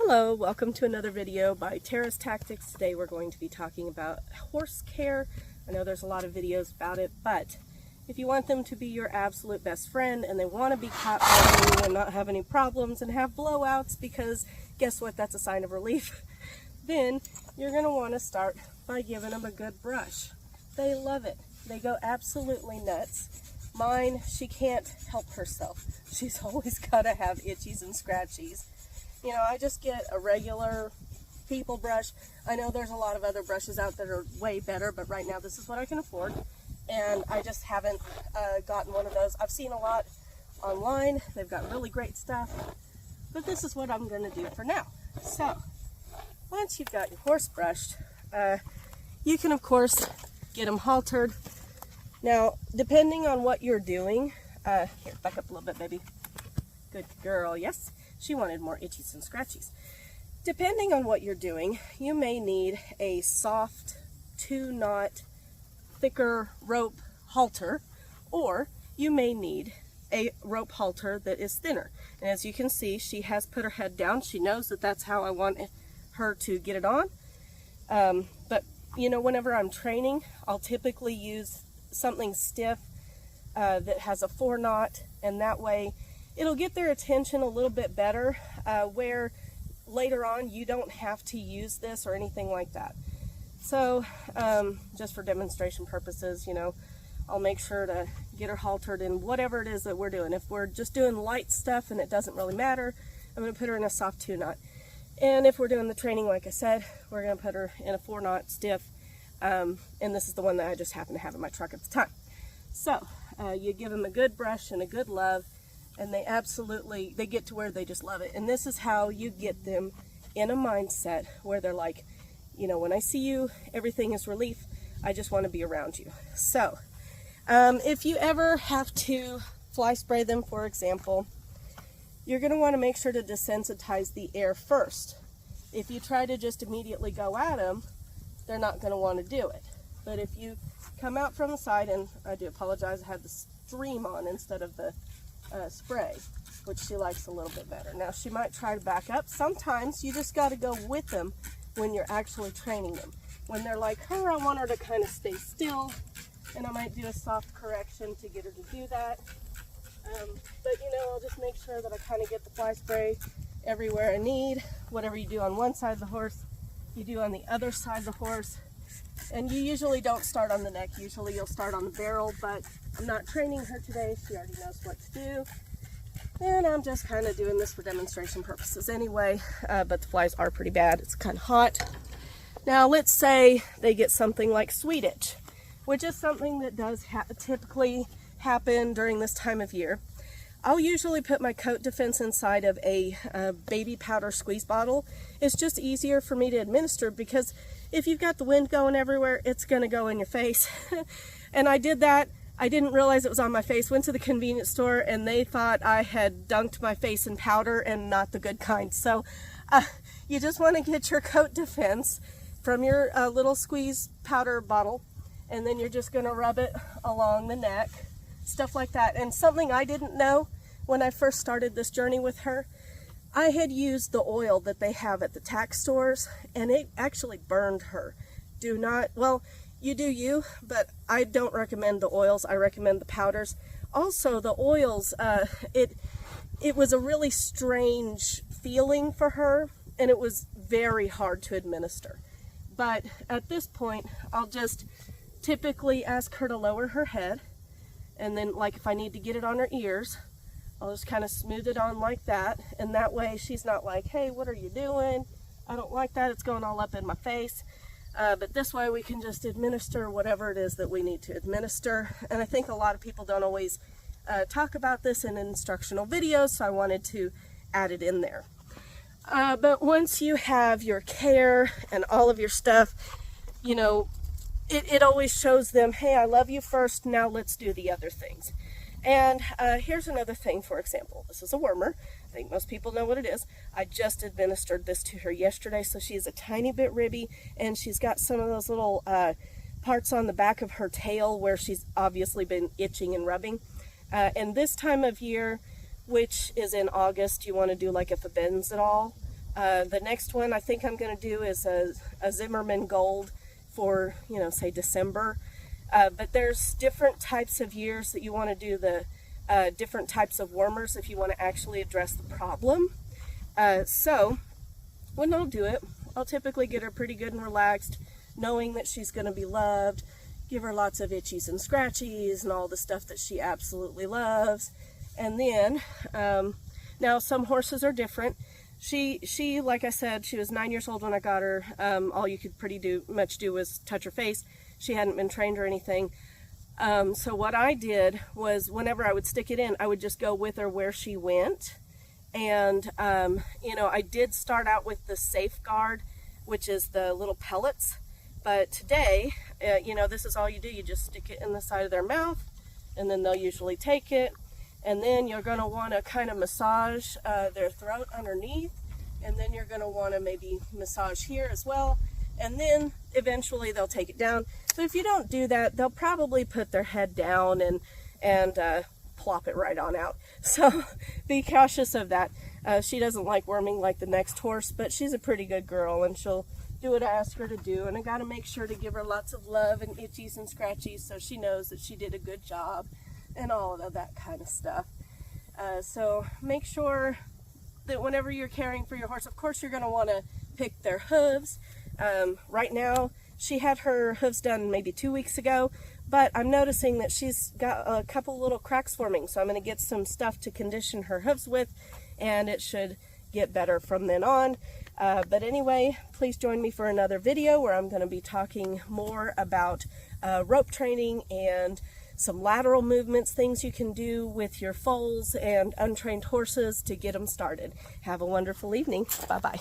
Hello, welcome to another video by Tara's Tactics. Today we're going to be talking about horse care. I know there's a lot of videos about it, but if you want them to be your absolute best friend and they want to be caught by you and not have any problems and have blowouts, because guess what, that's a sign of relief, then you're going to want to start by giving them a good brush. They love it. They go absolutely nuts. Mine, she can't help herself. She's always got to have itchies and scratchies. You know, I just get a regular people brush. I know there's a lot of other brushes out that are way better, but right now this is what I can afford. And I just haven't gotten one of those. I've seen a lot online. They've got really great stuff. But this is what I'm going to do for now. So, once you've got your horse brushed, you can, of course, get them haltered. Now, depending on what you're doing, here, back up a little bit, baby. Good girl, yes. She wanted more itchies and scratchies. Depending on what you're doing, you may need a soft, 2-knot, thicker rope halter, or you may need a rope halter that is thinner. And as you can see, she has put her head down. She knows that that's how I want her to get it on. But, you know, whenever I'm training, I'll typically use something stiff that has a 4-knot, and that way it'll get their attention a little bit better, where later on you don't have to use this or anything like that. So just for demonstration purposes, you know, I'll make sure to get her haltered in whatever it is that we're doing. If we're just doing light stuff and it doesn't really matter, I'm going to put her in a soft 2-knot. And if we're doing the training, like I said, we're going to put her in a 4-knot stiff. And this is the one that I just happen to have in my truck at the time. So you give them a good brush and a good love, and they get to where they just love it. And this is how you get them in a mindset where they're like, you know, when I see you, everything is relief. I just want to be around you. So if you ever have to fly spray them, for example, you're going to want to make sure to desensitize the air first. If you try to just immediately go at them, they're not going to want to do it. But if you come out from the side, and I do apologize, I had the stream on instead of the spray, which she likes a little bit better. Now she might try to back up. Sometimes you just got to go with them when you're actually training them. When they're like her, I want her to kind of stay still, and I might do a soft correction to get her to do that. But you know, I'll just make sure that I kind of get the fly spray everywhere I need. Whatever you do on one side of the horse, you do on the other side of the horse. And you usually don't start on the neck. Usually you'll start on the barrel, but I'm not training her today. She already knows what to do. And I'm just kind of doing this for demonstration purposes anyway. But the flies are pretty bad. It's kind of hot. Now let's say they get something like sweet itch, which is something that does typically happen during this time of year. I'll usually put my coat defense inside of a baby powder squeeze bottle. It's just easier for me to administer, because if you've got the wind going everywhere, it's going to go in your face. And I did that. I didn't realize it was on my face. Went to the convenience store and they thought I had dunked my face in powder, and not the good kind. So you just want to get your coat defense from your little squeeze powder bottle, and then you're just going to rub it along the neck, stuff like that. And something I didn't know when I first started this journey with her, I had used the oil that they have at the tack stores, and it actually burned her. Do not, well, you do you, but I don't recommend the oils. I recommend the powders. Also, the oils, it was a really strange feeling for her, and it was very hard to administer. But at this point, I'll just typically ask her to lower her head, and then, like, if I need to get it on her ears, I'll just kind of smooth it on like that, and that way she's not like, hey, what are you doing? I don't like that. It's going all up in my face. But this way we can just administer whatever it is that we need to administer. And I think a lot of people don't always talk about this in instructional videos, so I wanted to add it in there. But once you have your care and all of your stuff, you know, it always shows them, hey, I love you first, now let's do the other things. And here's another thing, for example. This is a wormer. I think most people know what it is. I just administered this to her yesterday, so she's a tiny bit ribby, and she's got some of those little parts on the back of her tail where she's obviously been itching and rubbing. And this time of year, which is in August, you want to do like a febenzidol The next one I think I'm going to do is a Zimmerman Gold for, you know, say December. But there's different types of years that you want to do the different types of warmers if you want to actually address the problem. So when I'll do it, I'll typically get her pretty good and relaxed, knowing that she's going to be loved, give her lots of itchies and scratchies and all the stuff that she absolutely loves. And then, now some horses are different. She, like I said, she was 9 years old when I got her. All you could pretty much do was touch her face. She hadn't been trained or anything. So what I did was whenever I would stick it in, I would just go with her where she went. And, you know, I did start out with the Safeguard, which is the little pellets. But today, you know, this is all you do. You just stick it in the side of their mouth, and then they'll usually take it. And then you're going to want to kind of massage their throat underneath. And then you're going to want to maybe massage here as well. And then eventually they'll take it down. So if you don't do that, they'll probably put their head down and plop it right on out. So be cautious of that. She doesn't like worming like the next horse, but she's a pretty good girl and she'll do what I ask her to do. And I got to make sure to give her lots of love and itchies and scratchies so she knows that she did a good job and all of that kind of stuff. So make sure that whenever you're caring for your horse, of course you're going to want to pick their hooves. Right now, she had her hooves done maybe 2 weeks ago, but I'm noticing that she's got a couple little cracks forming, so I'm going to get some stuff to condition her hooves with, and it should get better from then on. But anyway, please join me for another video where I'm going to be talking more about rope training and some lateral movements, things you can do with your foals and untrained horses to get them started. Have a wonderful evening. Bye-bye.